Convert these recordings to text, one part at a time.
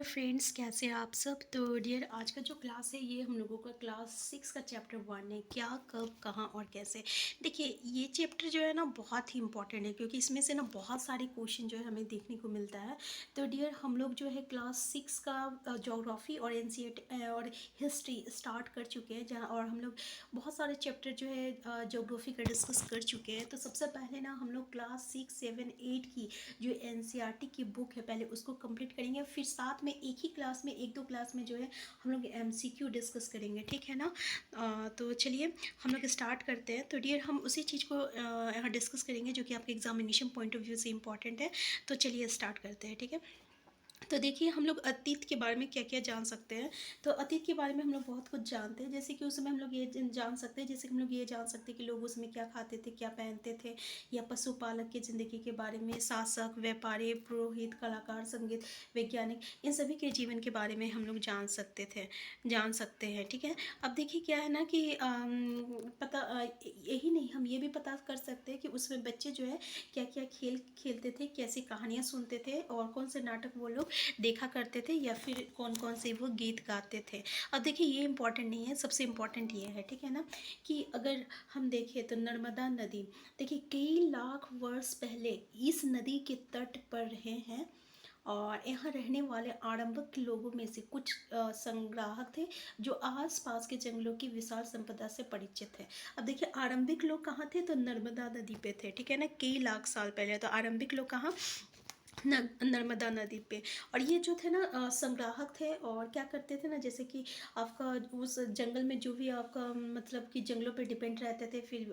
Friends, कैसे हैं आप सब। तो डियर, आज का जो क्लास है ये हम लोगों का क्लास 6 का चैप्टर 1 है, क्या कब कहाँ और कैसे। देखिए, ये चैप्टर जो है ना बहुत ही इंपॉर्टेंट है, क्योंकि इसमें से ना बहुत सारे क्वेश्चन जो है हमें देखने को मिलता है। तो डियर, हम लोग जो है क्लास 6 का ज्योग्राफी और एनसीईआरटी और हिस्ट्री स्टार्ट कर चुके हैं, जहाँ और हम लोग बहुत सारे चैप्टर जो है ज्योग्राफी का डिस्कस कर चुके हैं। तो सबसे पहले ना हम लोग क्लास 6, 7, 8 की जो एनसीईआरटी की बुक है पहले उसको कंप्लीट करेंगे, फिर साथ में एक ही क्लास में, एक दो क्लास में जो है हम लोग एमसीक्यू डिस्कस करेंगे, ठीक है ना। तो चलिए हम लोग स्टार्ट करते हैं। तो डियर, हम उसी चीज़ को यहाँ डिस्कस करेंगे जो कि आपके एग्जामिनेशन पॉइंट ऑफ व्यू से इंपॉर्टेंट है। तो चलिए स्टार्ट करते हैं, ठीक है। तो देखिए, हम लोग अतीत के बारे में क्या क्या जान सकते हैं। तो अतीत के बारे में हम लोग बहुत कुछ जानते हैं, जैसे कि उसमें हम लोग ये जान सकते हैं, जैसे कि हम लोग ये जान सकते हैं कि लोग उसमें क्या खाते थे, क्या पहनते थे, या पशुपालक की ज़िंदगी के बारे में, शासक, व्यापारी, पुरोहित, कलाकार, संगीत, वैज्ञानिक, इन सभी के जीवन के बारे में हम लोग जान सकते हैं, ठीक है। अब देखिए क्या है ना कि यही नहीं, हम ये भी पता कर सकते हैं कि उसमें बच्चे जो है क्या क्या खेल खेलते थे, कैसी कहानियाँ सुनते थे, और कौन से नाटक वो लोग देखा करते थे, या फिर कौन कौन से वो गीत गाते थे। अब देखिए, ये इम्पॉर्टेंट नहीं है, सबसे इम्पॉर्टेंट ये है, ठीक है ना, कि अगर हम देखें तो नर्मदा नदी, देखिए कई लाख वर्ष पहले इस नदी के तट पर रहे हैं, और यहाँ रहने वाले आरंभिक लोगों में से कुछ संग्राहक थे जो आसपास के जंगलों की विशाल संपदा से परिचित थे। अब देखिए, आरंभिक लोग कहाँ थे, तो नर्मदा नदी पे थे, ठीक है ना, कई लाख साल पहले। तो आरंभिक लोग कहाँ, नर्मदा नदी पे। और ये जो थे ना संग्राहक थे, और क्या करते थे ना, जैसे कि आपका उस जंगल में जो भी आपका मतलब कि जंगलों पे डिपेंड रहते थे, फिर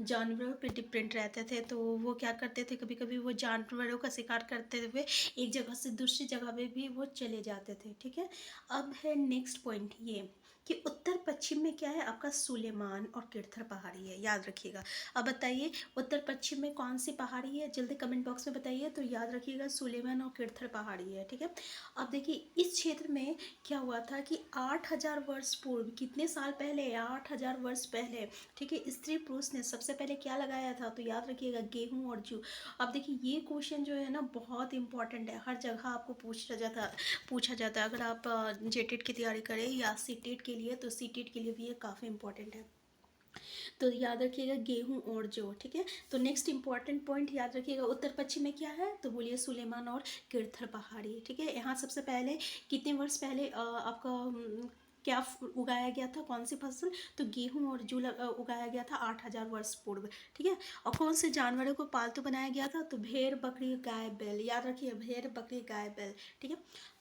जानवरों पे डिपेंड रहते थे, तो वो क्या करते थे, कभी कभी वो जानवरों का शिकार करते हुए एक जगह से दूसरी जगह पे भी वो चले जाते थे, ठीक है। अब है नेक्स्ट पॉइंट ये, कि उत्तर पश्चिम में क्या है आपका, सुलेमान और किरथर पहाड़ी है, याद रखिएगा। अब बताइए, उत्तर पश्चिम में कौन सी पहाड़ी है, जल्दी कमेंट बॉक्स में बताइए। तो याद रखिएगा, सुलेमान और किरथर पहाड़ी है, ठीक है। अब देखिए, इस क्षेत्र में क्या हुआ था कि 8,000 वर्ष पूर्व, कितने साल पहले, 8,000 वर्ष पहले, ठीक है, स्त्री पुरुष ने सबसे पहले क्या लगाया था, तो याद रखिएगा, गेहूं और जू। अब देखिए, ये क्वेश्चन जो है ना बहुत इंपॉर्टेंट है, हर जगह आपको पूछा जाता है। अगर आप जेटेट की तैयारी करें या सीटेट के लिए, तो सीटेट के लिए भी ये काफ़ी इंपॉर्टेंट है। तो याद रखिएगा, गेहूं और जौ, ठीक है। तो नेक्स्ट इंपॉर्टेंट पॉइंट याद रखिएगा, उत्तर पश्चिम में क्या है, तो बोलिए सुलेमान और किरथर पहाड़ी, ठीक है। यहाँ सबसे पहले कितने वर्ष पहले आपका क्या उगाया गया था, कौन सी फसल, तो गेहूं और जौ उगाया गया था 8,000 वर्ष पूर्व, ठीक है। और कौन से जानवरों को पालतू बनाया गया था, तो भेड़, बकरी, गाय, बैल, याद रखिए, भेड़, बकरी, गाय, बैल, ठीक है।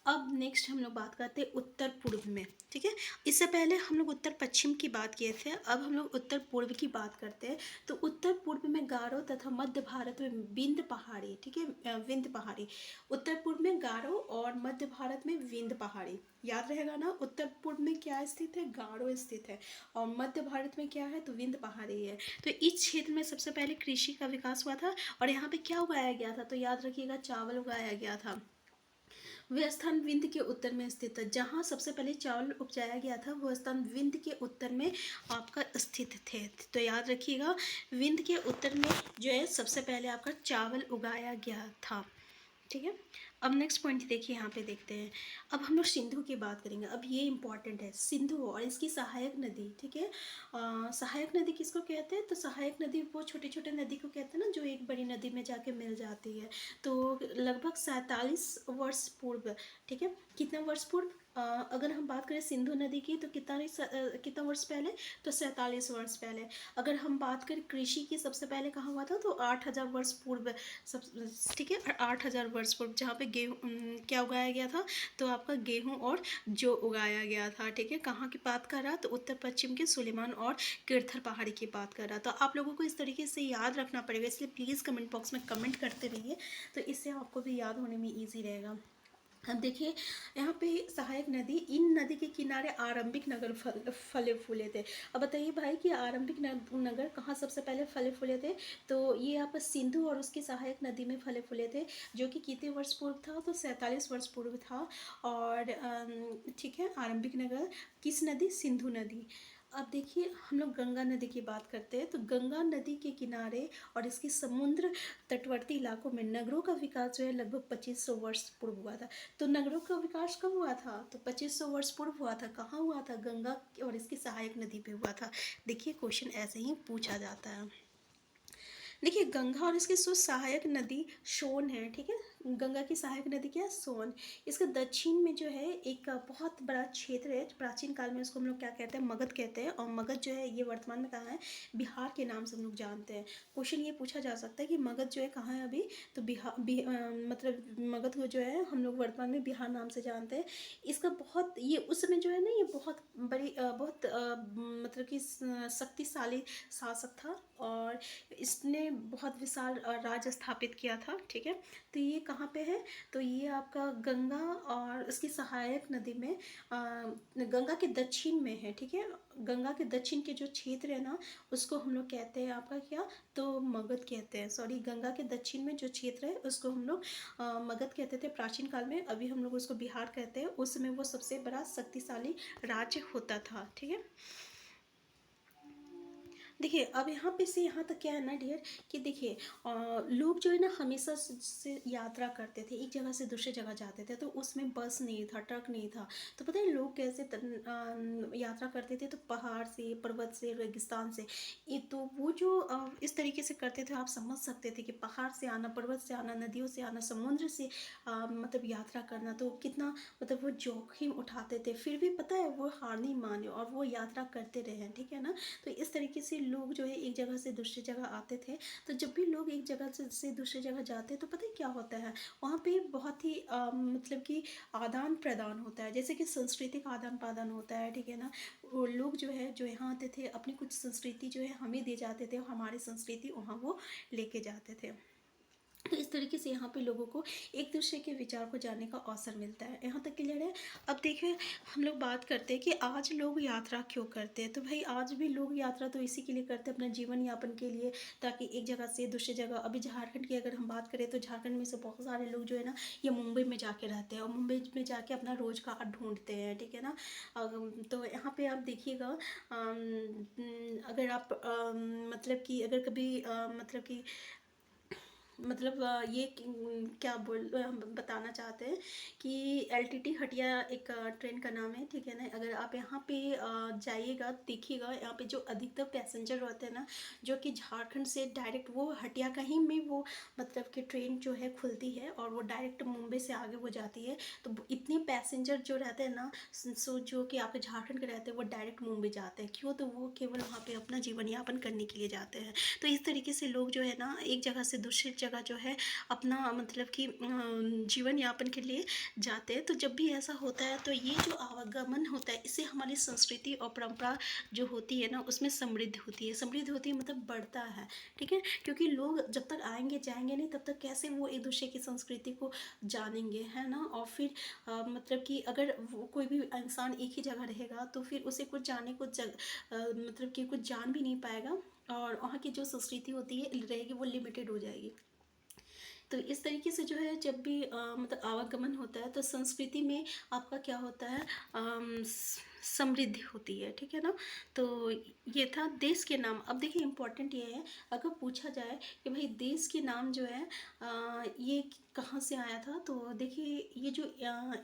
अब नेक्स्ट हम लोग बात करते हैं उत्तर पूर्व में, ठीक है। इससे पहले हम लोग उत्तर पश्चिम की बात किए थे, अब हम लोग उत्तर पूर्व की बात करते हैं। तो उत्तर पूर्व में गारो तथा मध्य भारत में विंध्य पहाड़ी, ठीक है, विंध्य पहाड़ी। उत्तर पूर्व में गारो और मध्य भारत में विंध्य पहाड़ी, याद रहेगा ना। उत्तर पूर्व में क्या स्थित है, गारो स्थित है, और मध्य भारत में क्या है, तो विंध्य पहाड़ी है। तो इस क्षेत्र में सबसे पहले कृषि का विकास हुआ था, और यहाँ पे क्या उगाया गया था, तो याद रखिएगा, चावल उगाया गया था। वह स्थान विंध्य के उत्तर में स्थित है, जहाँ सबसे पहले चावल उपजाया गया था, वह स्थान विंध्य के उत्तर में आपका स्थित थे। तो याद रखिएगा, विंध्य के उत्तर में जो है सबसे पहले आपका चावल उगाया गया था, ठीक है। अब नेक्स्ट पॉइंट देखिए, यहाँ पे देखते हैं। अब हम लोग सिंधु की बात करेंगे। अब ये इंपॉर्टेंट है, सिंधु और इसकी सहायक नदी, ठीक है। सहायक नदी किसको कहते हैं, तो सहायक नदी वो छोटे छोटे नदी को कहते हैं ना, जो एक बड़ी नदी में जाके मिल जाती है। तो लगभग 47 वर्ष पूर्व, ठीक है, कितना वर्ष पूर्व, अगर हम बात करें सिंधु नदी की, तो कितना वर्ष पहले, तो 47 वर्ष पहले। अगर हम बात करें कृषि की, सबसे पहले कहाँ हुआ था, तो 8,000 वर्ष पूर्व, सब, ठीक है, 8,000 वर्ष पूर्व, जहाँ पे गेहूँ क्या उगाया गया था, तो आपका गेहूँ और जौ उगाया गया था, ठीक है। कहाँ की बात कर रहा, तो उत्तर पश्चिम के सुलेमान और किरथर पहाड़ी की बात कर रहा। तो आप लोगों को इस तरीके से याद रखना पड़ेगा, इसलिए प्लीज़ कमेंट बॉक्स में कमेंट करते रहिए, तो इससे आपको भी याद होने में ईजी रहेगा। अब देखिए, यहाँ पे सहायक नदी, इन नदी के किनारे आरंभिक नगर फले फूले थे। अब बताइए भाई कि आरंभिक नगर कहाँ सबसे पहले फले फूले थे, तो ये यहाँ पर सिंधु और उसकी सहायक नदी में फले फूले थे, जो कि कितने वर्ष पूर्व था, तो 47 वर्ष पूर्व था। और ठीक है, आरंभिक नगर किस नदी, सिंधु नदी। अब देखिए हम लोग गंगा नदी की बात करते हैं, तो गंगा नदी के किनारे और इसके समुद्र तटवर्ती इलाकों में नगरों का विकास जो है लगभग 2500 वर्ष पूर्व हुआ था। तो नगरों का विकास कब हुआ था? तो 2500 वर्ष पूर्व हुआ था। कहाँ हुआ था? गंगा और इसकी सहायक नदी पे हुआ था। देखिए क्वेश्चन ऐसे ही पूछा जाता है। देखिए गंगा और इसकी सहायक नदी सोन है, ठीक है। गंगा की सहायक नदी क्या है? सोन। इसका दक्षिण में जो है एक बहुत बड़ा क्षेत्र है। प्राचीन काल में उसको हम लोग क्या कहते हैं? मगध कहते हैं। और मगध जो है ये वर्तमान में कहाँ है? बिहार के नाम से हम लोग जानते हैं। क्वेश्चन ये पूछा जा सकता है कि मगध जो है कहाँ है अभी? तो मतलब मगध को जो है हम लोग वर्तमान में बिहार नाम से जानते हैं। इसका बहुत ये उस समय जो है ना, ये बहुत बड़ी बहुत मतलब कि शक्तिशाली शासक था। और इसने बहुत विशाल राज्य स्थापित किया था, ठीक है। तो ये कहाँ पे है? तो ये आपका गंगा और उसकी सहायक नदी में गंगा के दक्षिण में है, ठीक है। गंगा के दक्षिण के जो क्षेत्र है ना, उसको हम लोग कहते हैं आपका क्या? तो मगध कहते हैं। सॉरी, गंगा के दक्षिण में जो क्षेत्र है उसको हम लोग मगध कहते थे प्राचीन काल में। अभी हम लोग उसको बिहार कहते हैं। उस समय वो सबसे बड़ा शक्तिशाली राज्य होता था, ठीक है। देखिए अब यहाँ पे से यहाँ तक क्या है ना डियर, कि देखिए लोग जो है ना हमेशा से यात्रा करते थे, एक जगह से दूसरे जगह जाते थे। तो उसमें बस नहीं था, ट्रक नहीं था। तो पता है लोग कैसे यात्रा करते थे? तो पहाड़ से, पर्वत से, रेगिस्तान से। ये तो वो जो इस तरीके से करते थे, आप समझ सकते थे कि पहाड़ से आना, पर्वत से आना, नदियों से आना, समुद्र से मतलब यात्रा करना, तो कितना मतलब वो जोखिम उठाते थे। फिर भी पता है वो हार नहीं माने और वो यात्रा करते रहे, ठीक है ना। तो इस तरीके से लोग जो है एक जगह से दूसरी जगह आते थे। तो जब भी लोग एक जगह से दूसरी जगह जाते हैं तो पता है क्या होता है? वहाँ पे बहुत ही मतलब कि आदान प्रदान होता है, जैसे कि सांस्कृतिक आदान प्रदान होता है, ठीक है ना। वो लोग जो है जो यहाँ आते थे अपनी कुछ संस्कृति जो है हमें दे जाते थे और हमारी संस्कृति वहाँ वो लेके जाते थे। तो इस तरीके से यहाँ पे लोगों को एक दूसरे के विचार को जानने का अवसर मिलता है। यहाँ तक क्लियर है? अब देखिए हम लोग बात करते हैं कि आज लोग यात्रा क्यों करते हैं। तो भाई आज भी लोग यात्रा तो इसी के लिए करते हैं, अपना जीवन यापन के लिए, ताकि एक जगह से दूसरी जगह। अभी झारखंड की अगर हम बात करें तो झारखंड में से बहुत सारे लोग जो है ना, ये मुंबई में जाके रहते हैं और मुंबई में जाके अपना रोजगार ढूंढते हैं, ठीक है ना। तो यहाँ पे आप देखिएगा, अगर आप मतलब कि अगर कभी मतलब कि मतलब ये क्या हम बताना चाहते हैं कि एलटीटी हटिया एक ट्रेन का नाम है, ठीक है ना। अगर आप यहाँ पे जाइएगा, देखिएगा यहाँ पे जो अधिकतर पैसेंजर होते हैं ना, जो कि झारखंड से डायरेक्ट वो हटिया का ही में वो मतलब कि ट्रेन जो है खुलती है और वो डायरेक्ट मुंबई से आगे वो जाती है। तो इतने पैसेंजर जो रहते हैं ना, सो जो कि आपके झारखंड के रहते हैं, वो डायरेक्ट मुंबई जाते हैं। क्यों? तो वो केवल वहाँ पे अपना जीवन यापन करने के लिए जाते हैं। तो इस तरीके से लोग जो है ना एक जगह से दूसरी जगह जो है अपना मतलब कि जीवन यापन के लिए जाते हैं। तो जब भी ऐसा होता है तो ये जो आवागमन होता है, इससे हमारी संस्कृति और परंपरा जो होती है ना उसमें समृद्ध होती है। समृद्ध होती है मतलब बढ़ता है, ठीक है। क्योंकि लोग जब तक आएंगे जाएंगे नहीं, तब तक कैसे वो एक दूसरे की संस्कृति को जानेंगे, है ना। और फिर मतलब कि अगर कोई भी इंसान एक ही जगह रहेगा तो फिर उसे कुछ जाने कुछ मतलब कि कुछ जान भी नहीं पाएगा। और वहाँ की जो संस्कृति होती है रहेगी वो लिमिटेड हो जाएगी। तो इस तरीके से जो है जब भी मतलब आवागमन होता है तो संस्कृति में आपका क्या होता है? समृद्धि होती है, ठीक है ना। तो ये था देश के नाम। अब देखिए इम्पोर्टेंट ये है, अगर पूछा जाए कि भाई देश के नाम जो है ये कहाँ से आया था, तो देखिए ये जो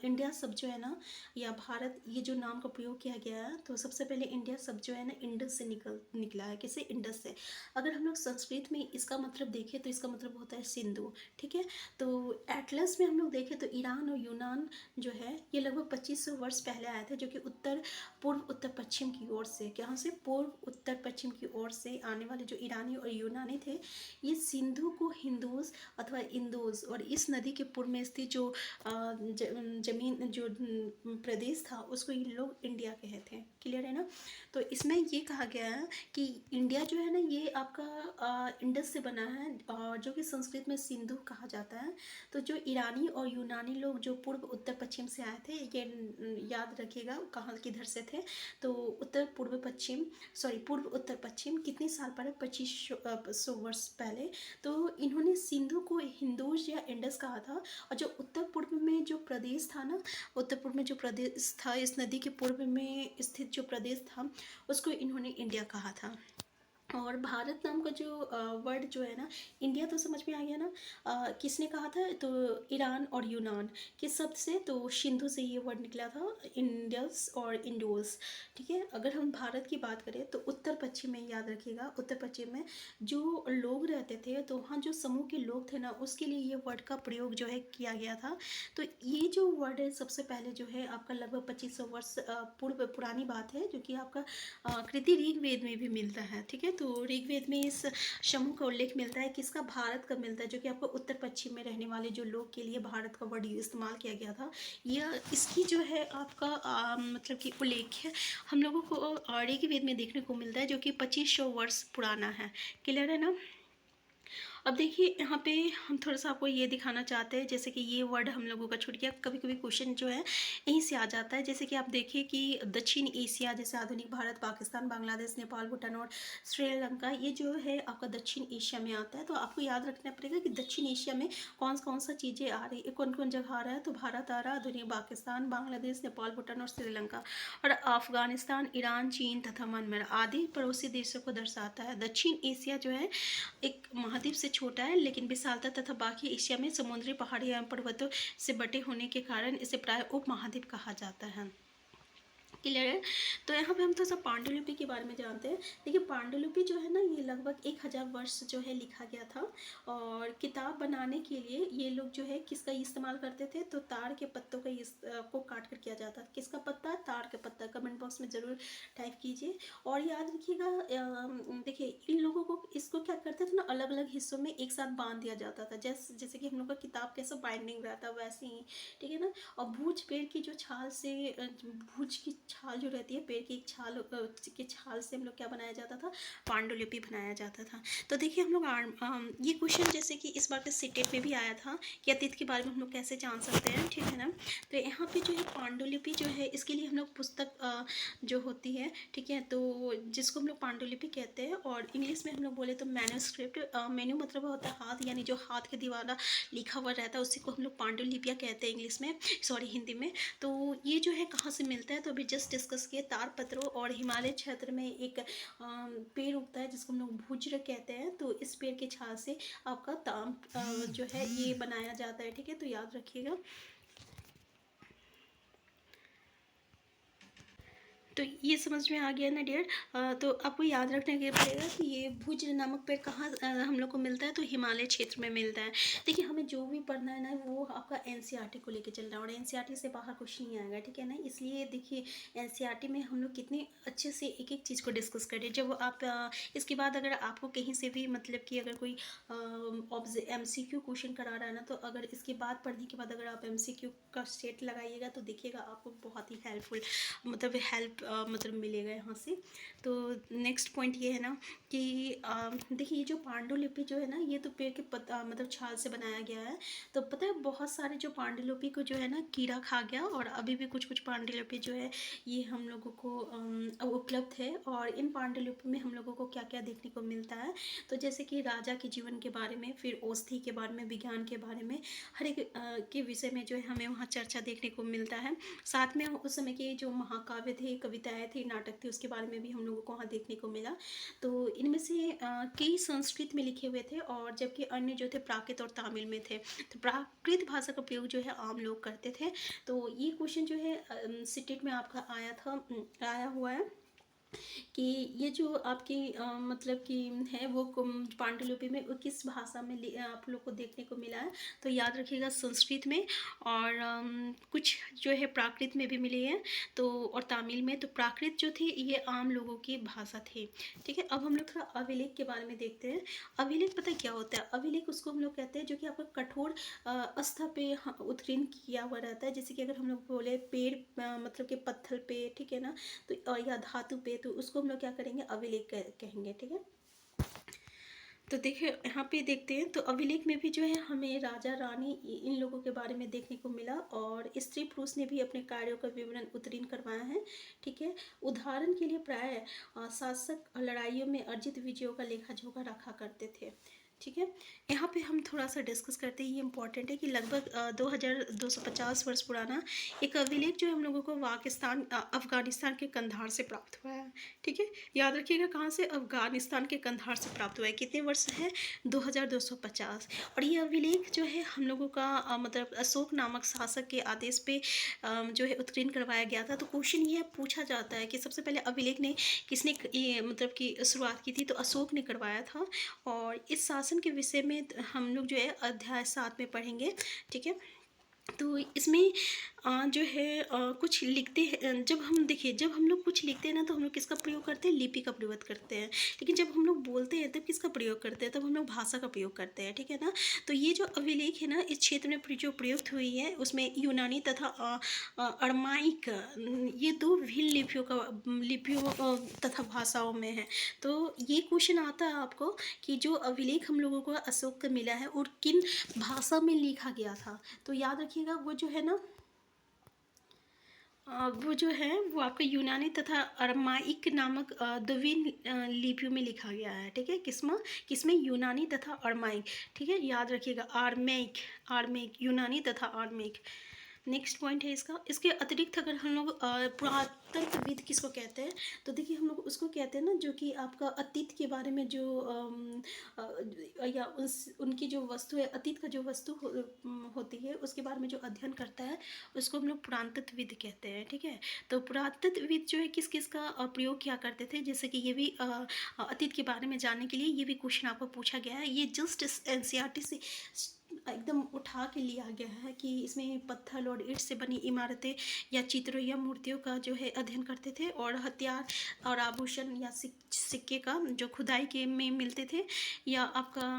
इंडिया शब्द जो है ना, या भारत, ये जो नाम का प्रयोग किया गया है, तो सबसे पहले इंडिया शब्द जो है ना इंडस से निकला है। किससे? इंडस से। अगर हम लोग संस्कृत में इसका मतलब देखें तो इसका मतलब होता है सिंधु, ठीक है। तो एटलस में हम लोग देखें तो ईरान और यूनान जो है ये लगभग 2500 वर्ष पहले आए थे, जो कि पूर्व उत्तर पश्चिम की ओर से, कहाँ से? पूर्व उत्तर पश्चिम की ओर से आने वाले जो ईरानी और यूनानी थे, ये सिंधु को हिंदूज अथवा इंदोज और इस नदी के पूर्व में स्थित जो जमीन जो प्रदेश था उसको ये लोग इंडिया कहते हैं। क्लियर है ना। तो इसमें ये कहा गया है कि इंडिया जो है ना ये आपका इंडस से बना है, और जो कि संस्कृत में सिंधु कहा जाता है। तो जो ईरानी और यूनानी लोग जो पूर्व उत्तर पश्चिम से आए थे, ये याद रखिएगा कहाँ किधर से थे, तो उत्तर पूर्व पश्चिम, सॉरी पूर्व उत्तर पश्चिम कितने साल पहले, 2500 वर्ष पहले। तो इन्होंने सिंधु को हिंदूज या इंडस कहा था। और जो उत्तर पूर्व में जो प्रदेश था ना, उत्तर पूर्व में जो प्रदेश था, इस नदी के पूर्व में स्थित जो प्रदेश था उसको इन्होंने इंडिया कहा था। और भारत नाम का जो वर्ड जो है ना, इंडिया तो समझ में आ गया ना, किसने कहा था, तो ईरान और यूनान के शब्द से, तो सिंधु से ये वर्ड निकला था, इंडस और इंडोस। ठीक है, अगर हम भारत की बात करें तो उत्तर पश्चिम में, याद रखिएगा, उत्तर पश्चिम में जो लोग रहते थे, तो वहाँ जो समूह के लोग थे ना, उसके लिए ये वर्ड का प्रयोग जो है किया गया था। तो ये जो वर्ड है सबसे पहले जो है आपका लगभग 2500 वर्ष पूर्व पुरानी बात है, जो कि आपका कृति ऋग्वेद में भी मिलता है। ठीक है, तो ऋग्वेद में इस समूह का उल्लेख मिलता है, किसका, भारत का मिलता है, जो कि आपको उत्तर पश्चिम में रहने वाले जो लोग के लिए भारत का वर्ड इस्तेमाल किया गया था। यह इसकी जो है आपका मतलब कि उल्लेख है हम लोगों को ऋग्वेद में देखने को मिलता है, जो कि 2500 वर्ष पुराना है। क्लियर है ना। अब देखिए यहाँ पे हम थोड़ा सा आपको ये दिखाना चाहते हैं, जैसे कि ये वर्ड हम लोगों का छूट गया, कभी कभी क्वेश्चन जो है यहीं से आ जाता है। जैसे कि आप देखिए कि दक्षिण एशिया, जैसे आधुनिक भारत, पाकिस्तान, बांग्लादेश, नेपाल, भूटान और श्रीलंका, ये जो है आपका दक्षिण एशिया में आता है। तो आपको याद रखना पड़ेगा कि दक्षिण एशिया में कौन सा चीज़ें आ रही है, कौन कौन जगह आ रहा है। तो भारत आ रहा है, आधुनिक पाकिस्तान, बांग्लादेश, नेपाल, भूटान और श्रीलंका, और अफगानिस्तान, ईरान, चीन तथा म्यांमार आदि पड़ोसी देशों को दर्शाता है। दक्षिण एशिया जो है एक महाद्वीप से छोटा है, लेकिन विशालता तथा बाकी एशिया में समुद्री पहाड़ी एवं पर्वतों से बटे होने के कारण इसे प्राय उप महाद्वीप कहा जाता है। क्लियर है। तो यहाँ पे हम थोड़ा सा पांडुलिपि के बारे में जानते हैं। देखिए पांडुलिपि जो है ना, ये लगभग 1000 वर्ष जो है लिखा गया था। और किताब बनाने के लिए ये लोग जो है किसका इस्तेमाल करते थे, तो ताड़ के पत्तों का को काट कर किया जाता। किसका पत्ता, ताड़ के पत्ता। कमेंट बॉक्स में ज़रूर टाइप कीजिए। और याद रखिएगा, देखिए इन लोगों को इसको क्या करते थे ना, अलग अलग हिस्सों में एक साथ बांध दिया जाता था, जैसे कि हम लोग का किताब कैसा बाइंडिंग रहता है वैसे ही। ठीक है ना। और भूज पेड़ की जो छाल से, भूज की छाल जो रहती है, पेड़ की छाल की छाल से हम लोग क्या बनाया जाता था, पांडुलिपि बनाया जाता था। तो देखिए हम लोग ये क्वेश्चन जैसे कि इस बार के सीटेट में भी आया था कि अतीत के बारे में हम लोग कैसे जान सकते हैं। ठीक है ना। तो यहाँ पे जो है पांडुलिपि जो है, इसके लिए हम लोग पुस्तक जो होती है, ठीक है, तो जिसको हम लोग पांडुलिपि कहते हैं, और इंग्लिश में हम लोग बोले तो मैन्यूस्क्रिप्ट। मेन्यू मतलब होता है हाथ, यानी जो हाथ के द्वारा लिखा हुआ रहता है उसी को हम लोग पांडुलिपियाँ कहते हैं इंग्लिश में, सॉरी हिंदी में। तो ये जो है कहाँ से मिलता है, तो अभी जस्ट डिस्कस किए, ताड़पत्रों और हिमालय क्षेत्र में एक पेड़ उगता है जिसको हम लोग भूज्र कहते हैं। तो इस पेड़ के छाल से आपका ताम जो है ये बनाया जाता है। ठीक है, तो याद रखिएगा। तो ये समझ में आ गया ना डियर। तो आपको याद रखने के पड़ेगा कि ये भुज नामक पेड़ कहाँ हम लोग को मिलता है, तो हिमालय क्षेत्र में मिलता है। देखिए हमें जो भी पढ़ना है ना, वो आपका एनसीईआरटी को लेके चल रहा है, और एनसीईआरटी से बाहर कुछ नहीं आएगा। ठीक है ना। इसलिए देखिए एनसीईआरटी में हम लोग कितने अच्छे से एक एक चीज़ को डिस्कस करें। जब आप इसके बाद अगर आपको कहीं से भी मतलब कि अगर कोई MCQ क्वेश्चन करा रहा है ना, तो अगर इसके बाद पढ़ने के बाद अगर आप MCQ का सेट लगाइएगा तो देखिएगा आपको बहुत ही हेल्पफुल मतलब मतलब मिलेगा यहाँ से। तो नेक्स्ट पॉइंट ये है ना कि देखिए ये जो पांडुलिपि जो है ना, ये तो पेड़ के पत्ता मतलब छाल से बनाया गया है। तो पता है बहुत सारे जो पांडुलिपि को जो है ना कीड़ा खा गया, और अभी भी कुछ कुछ पांडुलिपि जो है ये हम लोगों को उपलब्ध है। और इन पांडुलिपि में हम लोगों को क्या क्या देखने को मिलता है, तो जैसे कि राजा के जीवन के बारे में, फिर औषधि के बारे में, विज्ञान के बारे में, हर एक के विषय में जो है हमें वहाँ चर्चा देखने को मिलता है। साथ में उस समय के जो महाकाव्य थे, कविताएं थी, नाटक थे, उसके बारे में भी हम लोगों को वहाँ देखने को मिला। तो इनमें से कई संस्कृत में लिखे हुए थे, और जबकि अन्य जो थे प्राकृत और तमिल में थे। तो प्राकृत भाषा का प्रयोग जो है आम लोग करते थे। तो ये क्वेश्चन जो है सीटेट में आपका आया था, आया हुआ है कि ये जो आपकी मतलब कि है वो पांडुलिपि में वो किस भाषा में आप लोग को देखने को मिला है, तो याद रखिएगा संस्कृत में। और कुछ जो है प्राकृत में भी मिली है, तो और तमिल में। तो प्राकृत जो थी ये आम लोगों की भाषा थी। ठीक है। अब हम लोग थोड़ा अभिलेख के बारे में देखते हैं। अभिलेख पता क्या होता है, अभिलेख उसको हम लोग कहते हैं जो कि आपका कठोर स्था पे उत्कीर्ण किया हुआ रहता है। जैसे कि अगर हम लोग बोले पेड़ मतलब कि पत्थर पे, ठीक है ना, तो या धातु पे, तो उसको हम लोग क्या करेंगे, अभिलेख कहेंगे। ठीक है। तो देखिए यहाँ पे देखते हैं तो अभिलेख में भी जो है हमें राजा रानी इन लोगों के बारे में देखने को मिला, और स्त्री पुरुष ने भी अपने कार्यों का विवरण उत्तीर्ण करवाया है। ठीक है, उदाहरण के लिए प्राय शासक लड़ाइयों में अर्जित विजयों का लेखा जोखा रखा करते थे। ठीक है, यहाँ पे हम थोड़ा सा डिस्कस करते हैं, ये इंपॉर्टेंट है कि लगभग 2250 वर्ष पुराना एक अभिलेख जो है हम लोगों को अफगानिस्तान के कंधार से प्राप्त हुआ है। ठीक है, याद रखिएगा कहाँ से, अफगानिस्तान के कंधार से प्राप्त हुआ है। कितने वर्ष है, 2250। और ये अभिलेख जो है हम लोगों का मतलब अशोक नामक शासक के आदेश पे जो है उत्कीर्ण करवाया गया था। तो क्वेश्चन ये पूछा जाता है कि सबसे पहले अभिलेख ने किसने ये मतलब कि शुरुआत की थी, तो अशोक ने करवाया था। और इस शासन के विषय में हम लोग जो है अध्याय 7 में पढ़ेंगे। ठीक है, तो इसमें जो है कुछ लिखते हैं, जब हम देखिए जब हम लोग कुछ लिखते हैं ना तो हम लोग किसका प्रयोग करते हैं, लिपि का प्रयोग करते हैं। लेकिन जब हम लोग बोलते हैं तब किसका प्रयोग करते हैं, तब हम लोग भाषा का प्रयोग करते हैं। ठीक है ना, तो ये जो अभिलेख है ना इस क्षेत्र में जो प्रयुक्त हुई है उसमें यूनानी तथा अरमाइक, ये दो भिन्न लिपियों तथा भाषाओं में है। तो ये क्वेश्चन आता है आपको कि जो अभिलेख हम लोगों को अशोक का मिला है और किन भाषा में लिखा गया था। तो याद रखिएगा वो जो है ना वो जो है वो आपका यूनानी तथा अरमाइक नामक दो लिपियों में लिखा गया है। ठीक है, किसमें यूनानी तथा अरमाइक। ठीक है, याद रखिएगा आर्मेक यूनानी तथा आर्मेक। नेक्स्ट पॉइंट है इसके अतिरिक्त अगर हम लोग पुरातत्वविद किसको कहते हैं, तो देखिए हम लोग उसको कहते हैं ना जो कि आपका अतीत के बारे में जो या उनकी जो वस्तु है, अतीत का जो वस्तु होती है उसके बारे में जो अध्ययन करता है उसको हम लोग पुरातत्वविद कहते हैं। ठीक है, तो पुरातत्वविद जो है किस किस का प्रयोग किया करते थे, जैसे कि ये भी अतीत के बारे में जानने के लिए ये भी क्वेश्चन आपको पूछा गया है। ये जस्ट एनसीईआरटी से एकदम उठा के लिया गया है कि इसमें पत्थर और ईंट से बनी इमारतें या चित्रों या मूर्तियों का जो है अध्ययन करते थे, और हथियार और आभूषण या सिक्के का जो खुदाई के में मिलते थे, या आपका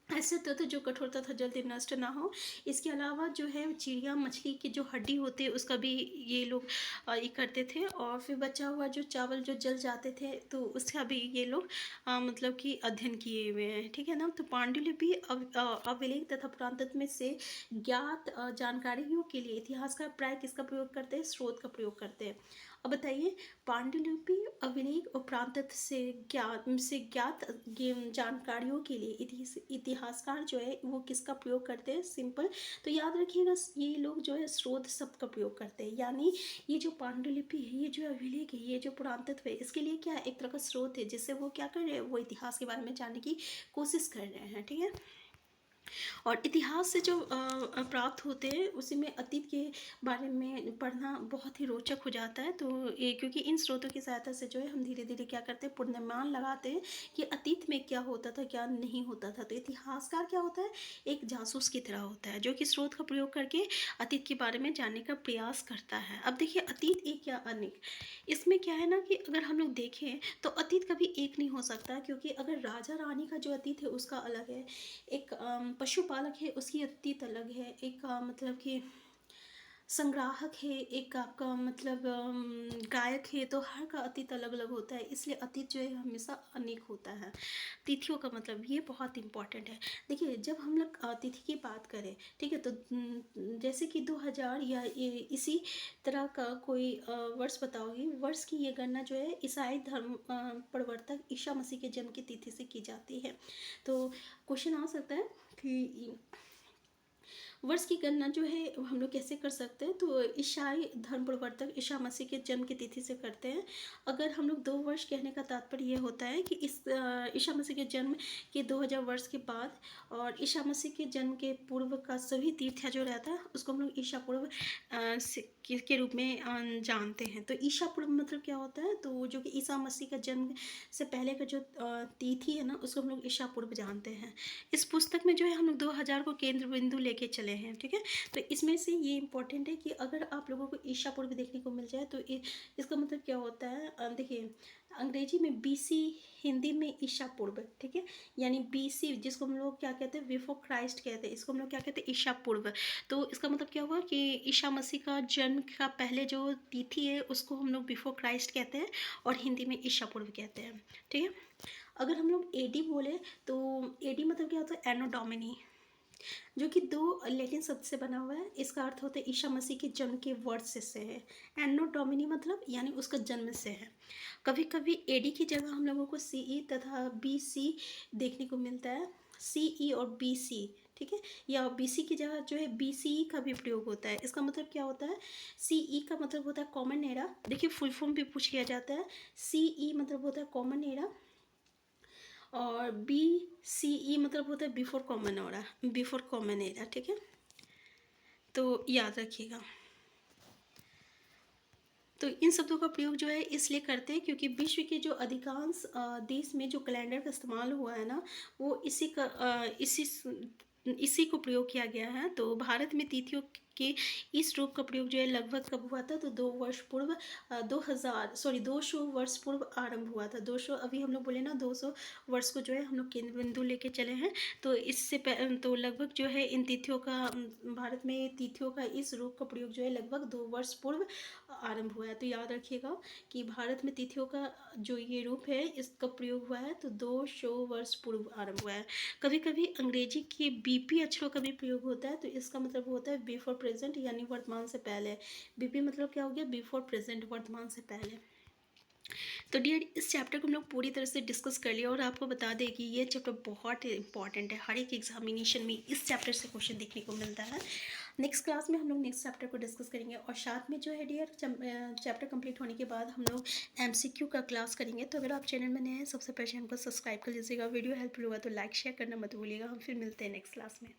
ऐसे तत्व जो कठोर तथा जल्दी नष्ट ना हो। इसके अलावा जो है चिड़िया मछली की जो हड्डी होती है उसका भी ये लोग ये करते थे, और फिर बचा हुआ जो चावल जो जल जाते थे तो उसका भी ये लोग मतलब कि अध्ययन किए हुए हैं। ठीक है ना, तो पांडुलिपि अभिलेख तथा पुरातत्व में से ज्ञात जानकारियों के लिए इतिहासकार प्राय किसका प्रयोग करते हैं, स्रोत का प्रयोग करते हैं। अब बताइए, पांडुलिपि अभिलेख और पुरातत्व से ज्ञात जानकारियों के लिए इतिहासकार जो है वो किसका प्रयोग करते हैं, सिंपल। तो याद रखिएगा ये लोग जो है स्रोत शब्द का प्रयोग करते हैं, यानी ये जो पांडुलिपि है, ये जो अभिलेख है, ये जो पुरातत्व है, इसके लिए क्या है, एक तरह का स्रोत है जिससे वो क्या कर रहे हैं, वो इतिहास के बारे में जानने की कोशिश कर रहे हैं। ठीक है, और इतिहास से जो प्राप्त होते हैं उसी में अतीत के बारे में पढ़ना बहुत ही रोचक हो जाता है। तो ये क्योंकि इन स्रोतों की सहायता से जो है हम धीरे धीरे क्या करते हैं, पूर्वानुमान लगाते हैं कि अतीत में क्या होता था क्या नहीं होता था। तो इतिहासकार क्या होता है, एक जासूस की तरह होता है जो कि स्रोत का प्रयोग करके अतीत के बारे में जानने का प्रयास करता है। अब देखिए अतीत एक या अनेक, इसमें क्या है ना कि अगर हम लोग देखें तो अतीत कभी एक नहीं हो सकता, क्योंकि अगर राजा रानी का जो अतीत है उसका अलग है, एक पशुपालक है उसकी अतीत अलग है, एक मतलब कि संग्राहक है, एक आपका मतलब गायक है, तो हर का अतीत अलग अलग होता है, इसलिए अतीत जो है हमेशा अनेक होता है। तिथियों का मतलब ये बहुत इंपॉर्टेंट है। देखिए जब हम लोग तिथि की बात करें, ठीक है, तो जैसे कि 2000 या इसी तरह का कोई वर्ष बताओगी, वर्ष की ये गणना जो है ईसाई धर्म प्रवर्तक ईसा मसीह के जन्म की तिथि से की जाती है। तो क्वेश्चन आ सकता है कि वर्ष की गणना जो है हम लोग कैसे कर सकते हैं, तो ईसाई धर्म प्रवर्तक ईसा मसीह के जन्म की तिथि से करते हैं। अगर हम लोग 2 वर्ष कहने का तात्पर्य ये होता है कि इस ईसा मसीह के जन्म के 2000 वर्ष के बाद और ईसा मसीह के जन्म के पूर्व का सभी तीर्थ जो रहता है उसको हम लोग ईसा पूर्व के रूप में जानते हैं। तो ईसा पूर्व मतलब क्या होता है, तो जो कि ईसा मसीह का जन्म से पहले का जो तिथि है ना उसको हम लोग ईसा पूर्व जानते हैं। इस पुस्तक में जो है हम लोग 2000 को केंद्र बिंदु लेके चले हैं। ठीक है, तो इसमें से ये इंपॉर्टेंट है कि अगर आप लोगों को ईसा पूर्व देखने को मिल जाए तो इसका मतलब क्या होता है, देखिए अंग्रेजी में बीसी, हिंदी में ईसा पूर्व। ठीक है, यानी बीसी जिसको हम लोग क्या कहते हैं, बिफोर क्राइस्ट कहते हैं, इसको हम लोग क्या कहते हैं, ईसा पूर्व। तो इसका मतलब क्या हुआ कि ईसा मसीह का जन्म का पहले जो तिथि है उसको हम लोग बिफोर क्राइस्ट कहते हैं और हिंदी में ईसा पूर्व कहते हैं। ठीक है, अगर हम लोग एडी बोले तो एडी मतलब क्या होता है, एनो डोमिनी, जो कि दो लैटिन शब्द से बना हुआ है। इसका अर्थ होता है ईसा मसीह के जन्म के वर्ष से है। एनो डोमिनी मतलब यानी उसका जन्म से है। कभी कभी एडी की जगह हम लोगों को सीई तथा बीसी देखने को मिलता है, सीई और बीसी, ठीक है। या बीसी की जगह जो है बीसीई का भी प्रयोग होता है। इसका मतलब क्या होता है, सीई का मतलब होता है कॉमन एरा। देखिए फुल फॉर्म भी पूछ लिया जाता है। सीई मतलब होता है कॉमन एरा, और बी सी ई मतलब होता है before common era, before common era, ठीक है। तो याद रखिएगा। तो इन शब्दों का प्रयोग जो है इसलिए करते हैं क्योंकि विश्व के जो अधिकांश देश में जो कैलेंडर का इस्तेमाल हुआ है ना, वो इसी को प्रयोग किया गया है। तो भारत में तिथियों के इस रूप का प्रयोग जो है लगभग कब हुआ था, तो 200 वर्ष पूर्व आरंभ हुआ था। 200 अभी हम लोग बोले ना, 200 वर्ष को जो है हम लोग केंद्र बिंदु लेके चले हैं। तो तो लगभग जो है इन तिथियों का भारत में तिथियों का इस रूप का प्रयोग जो है लगभग 2 वर्ष पूर्व आरंभ हुआ है। तो याद रखिएगा कि भारत में तिथियों का जो ये रूप है इसका प्रयोग हुआ है तो 200 वर्ष पूर्व आरंभ हुआ है। कभी कभी अंग्रेजी के बीपी अक्षरों का भी प्रयोग होता है, तो इसका मतलब होता है बिफोर प्रेजेंट, यानी वर्तमान से पहले। बीपी मतलब क्या हो गया, बिफोर प्रेजेंट, वर्तमान से पहले। तो डियर इस चैप्टर को हम लोग पूरी तरह से डिस्कस कर लिया, और आपको बता दें कि ये चैप्टर बहुत इंपॉर्टेंट है। हर एक एग्जामिनेशन में इस चैप्टर से क्वेश्चन देखने को मिलता है। नेक्स्ट क्लास में हम लोग नेक्स्ट चैप्टर को डिस्कस करेंगे, और साथ में जो है डियर चैप्टर कंप्लीट होने के बाद हम लोग एमसीक्यू का क्लास करेंगे। तो अगर आप चैनल में नए हैं सबसे पहले हमको सब्सक्राइब कर लीजिएगा। वीडियो हेल्पफुल हुआ तो लाइक शेयर करना मत भूलिएगा। हम फिर मिलते हैं नेक्स्ट क्लास में।